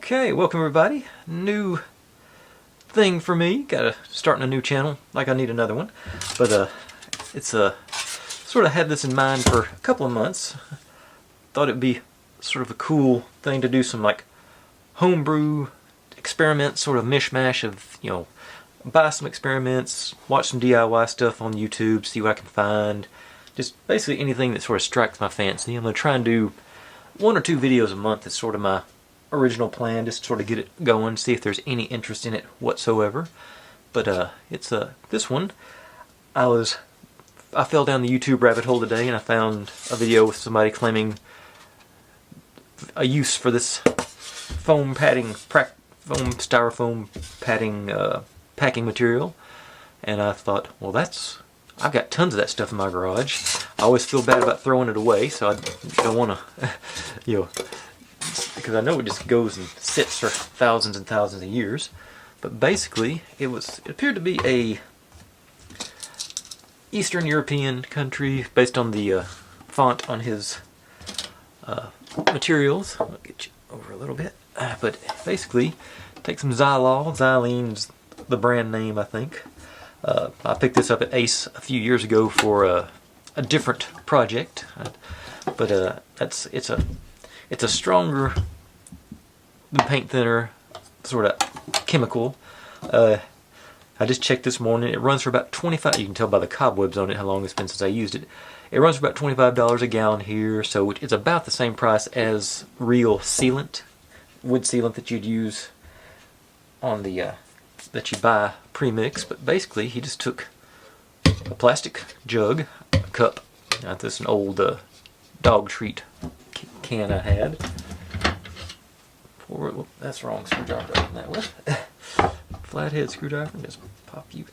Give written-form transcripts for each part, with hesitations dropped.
Okay, welcome everybody. New thing for me. Starting a new channel. Like I need another one, but it's sort of had this in mind for a couple of months. Thought it'd be sort of a cool thing to do some like homebrew experiments, sort of mishmash of buy some experiments, watch some DIY stuff on YouTube, see what I can find. Just basically anything that sort of strikes my fancy. I'm gonna try and do 1 or 2 videos a month. Is sort of my original plan, just to sort of get it going, see if there's any interest in it whatsoever. But it's this one. I fell down the YouTube rabbit hole today and I found a video with somebody claiming a use for this foam styrofoam padding packing material, and I thought, well, I've got tons of that stuff in my garage. I always feel bad about throwing it away, so I don't want to, because I know it just goes and sits for thousands and thousands of years. But basically, it appeared to be a Eastern European country based on the font on his materials. I'll get you over a little bit. But basically, take some Xylene's the brand name, I think. I picked this up at Ace a few years ago for a different project, but it's a stronger than paint thinner sort of chemical. I just checked this morning. It runs for about 25. You can tell by the cobwebs on it how long it's been since I used it. It runs for about $25 a gallon here, so it's about the same price as real sealant, wood sealant that you'd use on the that you buy pre-mix. But basically, he just took a plastic jug, a cup. This is an old dog treat can I had. That's wrong screwdriver to open that with. Flathead screwdriver, just pop you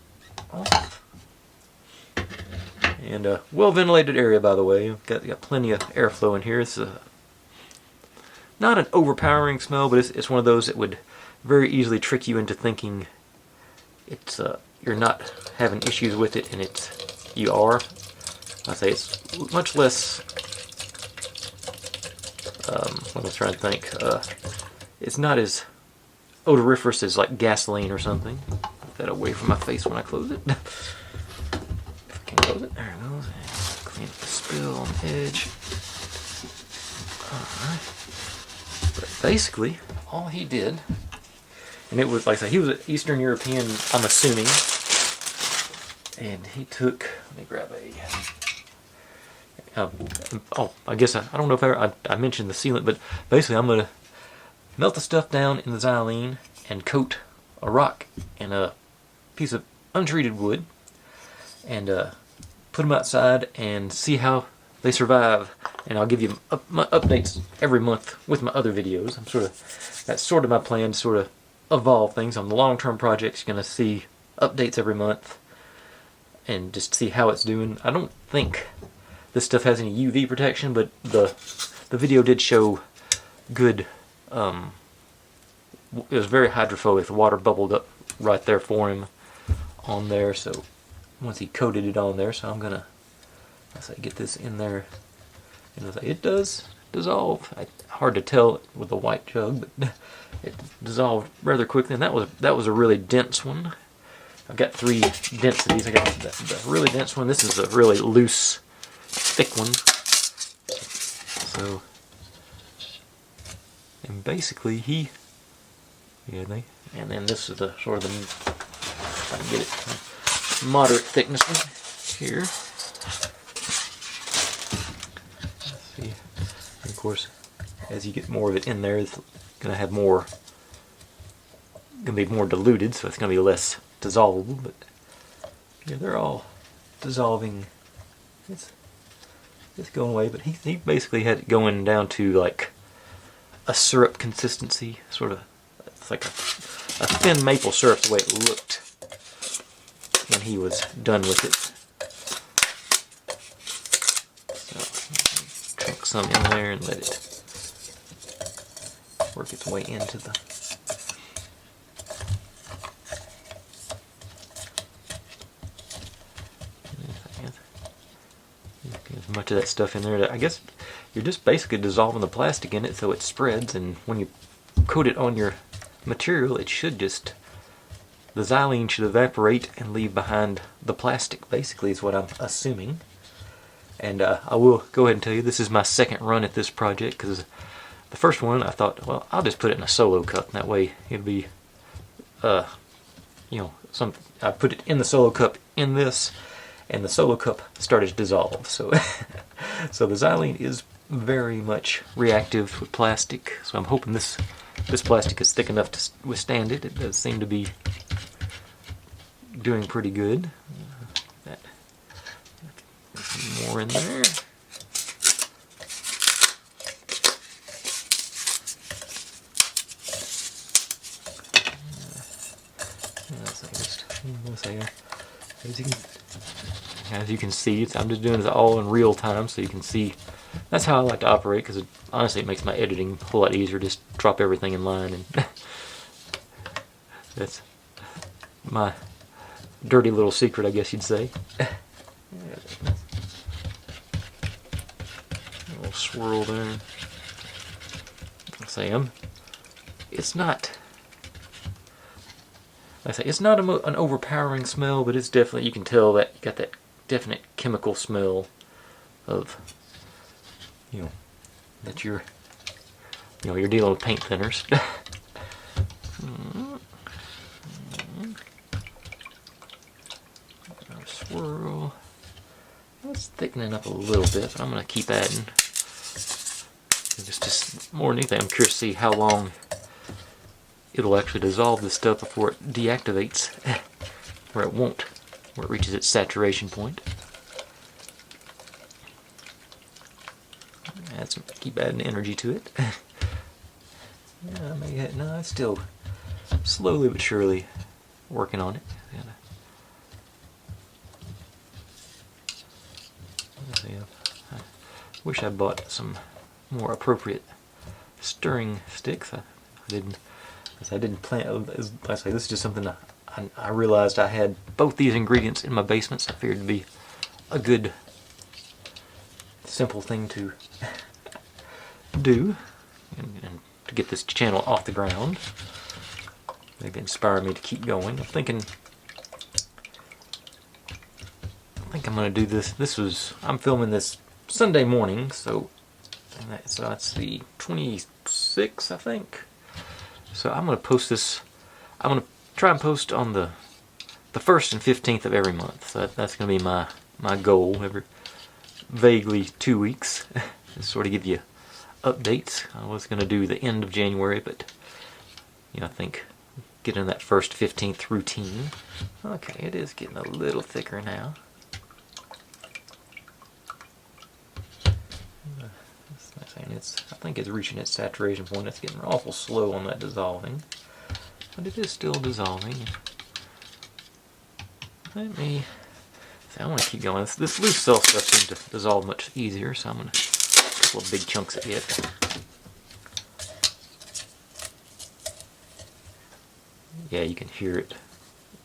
off. And well ventilated area, by the way. Got plenty of airflow in here. It's not an overpowering smell, but it's one of those that would very easily trick you into thinking you're not having issues with it, and you are. I say it's much less. Let me try and think. It's not as odoriferous as like gasoline or something. Put that away from my face when I close it. If I can close it, there it goes. Clean up the spill on the edge. Alright. But basically, all he did, and it was like I said, he was an Eastern European, I'm assuming, and he took. Let me grab I guess I don't know if I mentioned the sealant, but basically I'm going to melt the stuff down in the xylene and coat a rock and a piece of untreated wood and put them outside and see how they survive. And I'll give you my updates every month with my other videos. That's sort of my plan to sort of evolve things on the long-term projects. You're going to see updates every month and just see how it's doing. I don't think this stuff has any UV protection, but the video did show good. It was very hydrophobic. The water bubbled up right there for him on there. So once he coated it on there, so I'm gonna get this in there, and it does dissolve. Hard to tell with the white jug, but it dissolved rather quickly. And that was a really dense one. I've got 3 densities. I got the really dense one. This is a really loose, thick one. So, and basically and then this is the sort of if I can get it, moderate thickness one here. Let's see. And of course, as you get more of it in there, it's going to be more diluted, so it's going to be less dissolvable. But yeah, they're all dissolving. It's going away, but he basically had it going down to like a syrup consistency, sort of. It's like a thin maple syrup, the way it looked when he was done with it. So chunk some in there and let it work its way into the. As much of that stuff in there. I guess you're just basically dissolving the plastic in it so it spreads, and when you coat it on your material, it should just, the xylene should evaporate and leave behind the plastic, basically, is what I'm assuming. And I will go ahead and tell you, this is my second run at this project, because the first one I thought, well, I'll just put it in a solo cup, and that way it'll be, you know, I put it in the solo cup in this, and the solo cup started to dissolve. So, so the xylene is very much reactive with plastic. So I'm hoping this plastic is thick enough to withstand it. It does seem to be doing pretty good. More in there. As you can see, I'm just doing this all in real time, so you can see. That's how I like to operate, because honestly it makes my editing a whole lot easier. Just drop everything in line, and that's my dirty little secret, I guess you'd say. A little swirl there. It's not. It's not an overpowering smell, but it's definitely, you can tell that you got that definite chemical smell of, you know, that you're dealing with paint thinners. Swirl. It's thickening up a little bit, but I'm going to keep adding. Just more than anything, I'm curious to see how long it'll actually dissolve this stuff before it deactivates, where it won't, where it reaches its saturation point. Keep adding energy to it. Yeah, no, it's still slowly but surely working on it. I wish I bought some more appropriate stirring sticks. I didn't plan. This is just something I realized I had both these ingredients in my basement, so I figured it'd be a good, simple thing to do, and to get this channel off the ground. Maybe inspire me to keep going. I think I'm going to do this. I'm filming this Sunday morning, so that's the 26th, I think. So I'm going to post this. I'm going to try and post on the 1st and 15th of every month. So that's going to be my goal. Every vaguely 2 weeks, to sort of give you updates. I was going to do the end of January, but I think getting that 1st 15th routine. Okay, it is getting a little thicker now. I think it's reaching its saturation point. It's getting awful slow on that dissolving, but it is still dissolving. I want to keep going. This loose cell stuff seems to dissolve much easier, so I'm going to a couple of big chunks of it. Yeah, you can hear it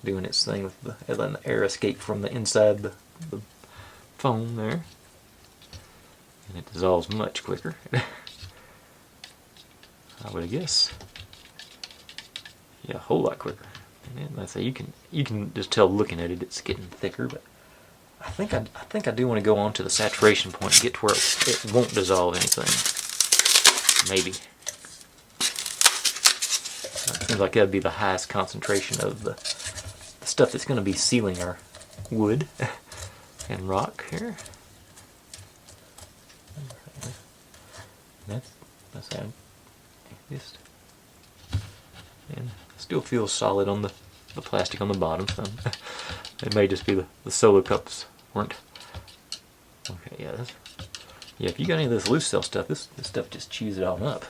doing its thing with letting the air escape from the inside the foam there. And it dissolves much quicker. I would guess. Yeah, a whole lot quicker. And I say you can just tell looking at it it's getting thicker, but I think I do want to go on to the saturation point and get to where it won't dissolve anything. Maybe. It seems like that'd be the highest concentration of the stuff that's going to be sealing our wood and rock here. That's how just, and still feels solid on the plastic on the bottom. So it may just be the solo cups weren't. Okay, yeah, if you got any of this loose cell stuff, this stuff just chews it all up.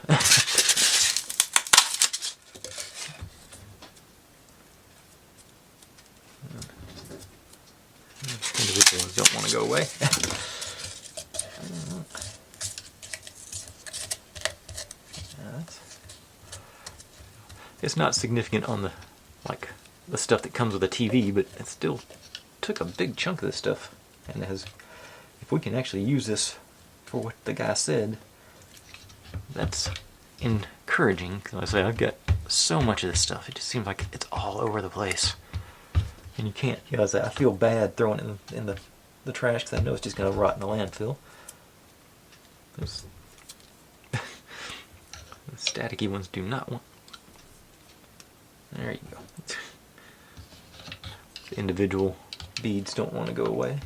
Individuals don't want to go away. It's not significant on the stuff that comes with a TV, but it still took a big chunk of this stuff, and if we can actually use this for what the guy said, that's discouraging, because like I say, I've got so much of this stuff. It just seems like it's all over the place. And you can't, you know, I feel bad throwing it in the trash because I know it's just going to rot in the landfill. Those the staticky ones do not want. There you go. The individual beads don't want to go away.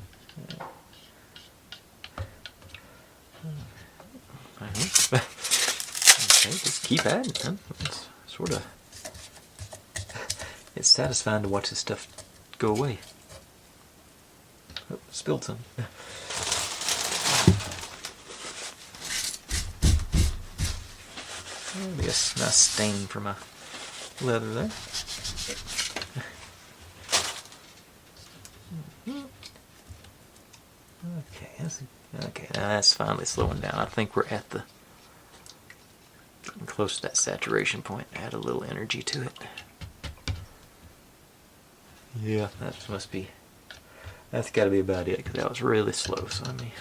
Okay, just keep adding, huh? It's sort of, it's satisfying to watch this stuff go away. Oh, spilled some. There'll be a nice stain for my leather there. Okay, now that's finally slowing down. I think we're at the close to that saturation point. Add a little energy to it. Yeah, that's got to be about it, because that was really slow. So let me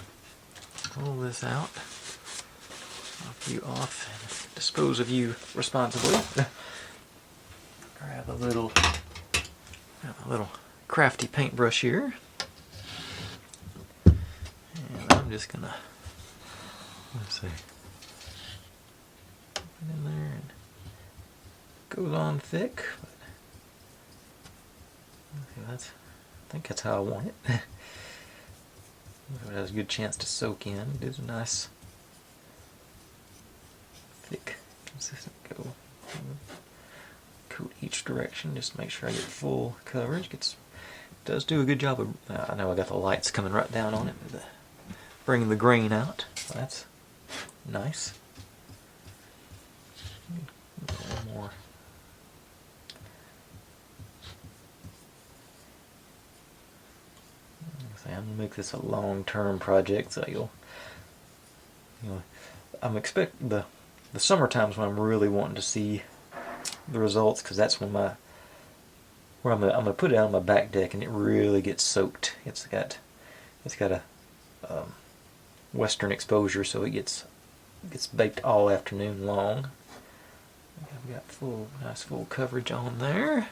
pull this out, pop you off, and dispose of you responsibly. Grab a little crafty paintbrush here, and I'm just gonna, let's see, put it in there, and it goes on thick. Okay, I think that's how I want it. It has a good chance to soak in. It is a nice, thick, consistent coat each direction. Just make sure I get full coverage. It does do a good job of. I know I got the lights coming right down on it, but bringing the grain out. So that's nice. A little more. I'm gonna make this a long-term project, so you know, I'm expecting the summer times when I'm really wanting to see the results, because that's when I'm gonna put it out on my back deck and it really gets soaked. It's got a western exposure, so it gets baked all afternoon long. I've got nice full coverage on there,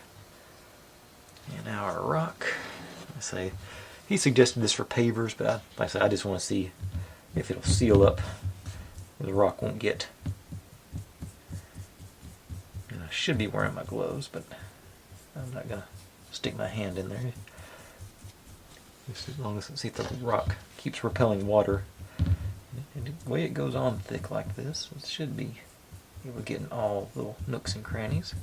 and our rock. I say. He suggested this for pavers, but like I said, I just want to see if it'll seal up where the rock won't get. And I should be wearing my gloves, but I'm not going to stick my hand in there. Just as long as see if the rock keeps repelling water. And the way it goes on thick like this, it should be able to get in all little nooks and crannies.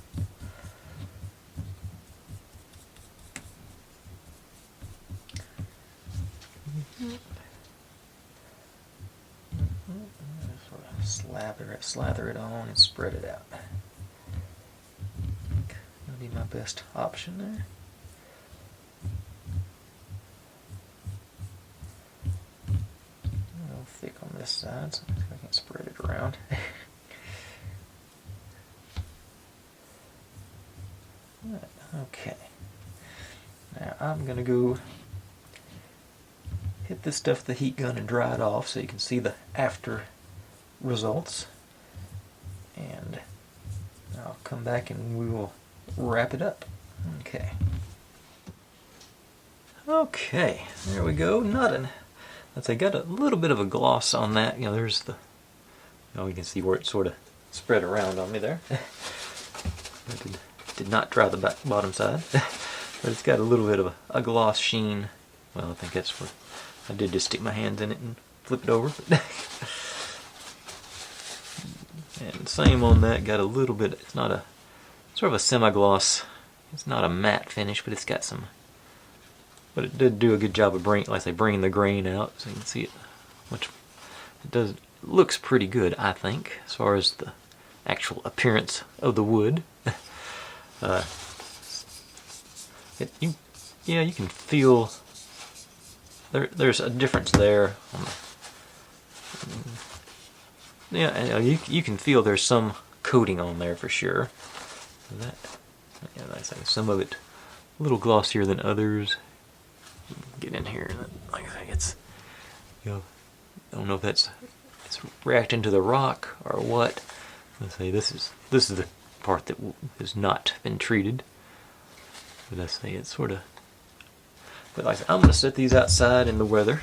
Sort of slather it on and spread it out. That'll be my best option there. A little thick on this side, so I can spread it around. Okay. Now I'm gonna go hit this stuff with the heat gun and dry it off so you can see the after results, and I'll come back and we will wrap it up. Okay, there we go. Let's say, got a little bit of a gloss on that. You know, there's the, you can see where it sort of spread around on me there. I did not dry the bottom side, but it's got a little bit of a gloss sheen. Well, I think that's where I did just stick my hands in it and flip it over. And same on that, got a little bit, it's not a, sort of a semi-gloss, it's not a matte finish, but it's got some, but it did do a good job of bringing the grain out, so you can see it, which it looks pretty good, I think, as far as the actual appearance of the wood. You can feel, there's a difference there on the, yeah, you can feel there's some coating on there for sure. I say some of it a little glossier than others. Get in here, like I say, it's, I don't know if it's reacting to the rock or what, let's say this is the part that has not been treated. But let's say it's sort of. But like I said, I'm going to set these outside in the weather.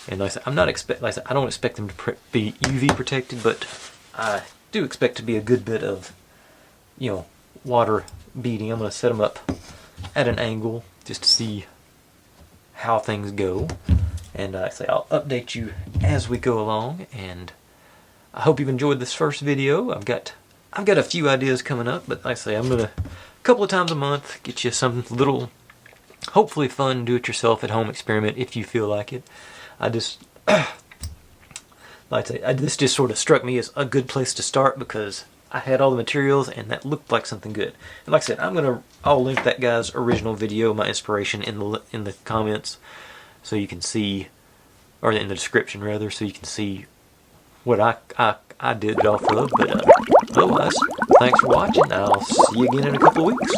And like I said, I don't expect them to be UV protected, but I do expect to be a good bit of, water beading. I'm going to set them up at an angle just to see how things go. And like I say, I'll update you as we go along. And I hope you've enjoyed this first video. I've got a few ideas coming up, but like I say, I'm going to, a couple of times a month, get you some little, hopefully fun, do-it-yourself at-home experiment if you feel like it. I just, like I say, this just sort of struck me as a good place to start because I had all the materials and that looked like something good. And like I said, I'll link that guy's original video, my inspiration, in the comments, so you can see, or in the description rather, so you can see what I did it off of. But otherwise, thanks for watching. I'll see you again in a couple of weeks.